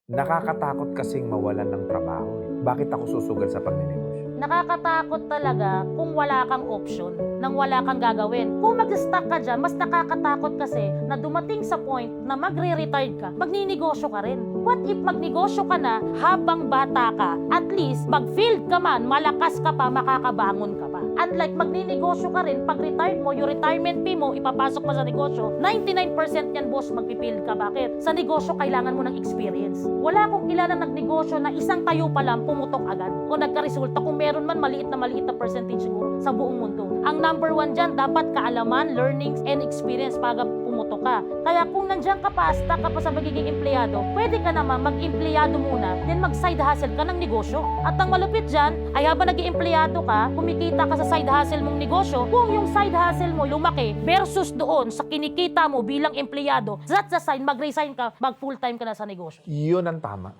Nakakatakot kasing mawalan ng trabaho. Bakit ako susugal sa pagninegosyo? Nakakatakot talaga kung wala kang option, nang wala kang gagawin. Kung mag-stuck ka dyan, mas nakakatakot kasi na dumating sa point na magre-retired ka, magninegosyo ka rin. What if magnegosyo ka na habang bata ka, at least mag-field ka man, malakas ka pa, makakabangon ka pa. Unlike magninegosyo ka rin, pag retired mo, yung retirement fee mo, ipapasok mo sa negosyo, 99% yan, boss, magpipild ka. Bakit? Sa negosyo, kailangan mo ng experience. Wala akong kilala nagnegosyo na isang tayo pa lang pumutok agad o nagka-resulta. Kung meron man, maliit na percentage siguro sa buong mundo. Ang number one dyan, dapat kaalaman, learnings, and experience pag pumutok ka. Kaya kung nandiyan ka pa, stuck ka pa sa magiging empleyado, pwede ka naman mag-empleyado muna, then mag-side hustle ka ng negosyo. At ang malupit dyan, ay habang nag-empleyado ka, kumikita ka sa side hustle mong negosyo, kung yung side hustle mo lumaki versus doon sa kinikita mo bilang empleyado, that's the sign, mag-resign ka, mag-full time ka na sa negosyo. Yun ang tama.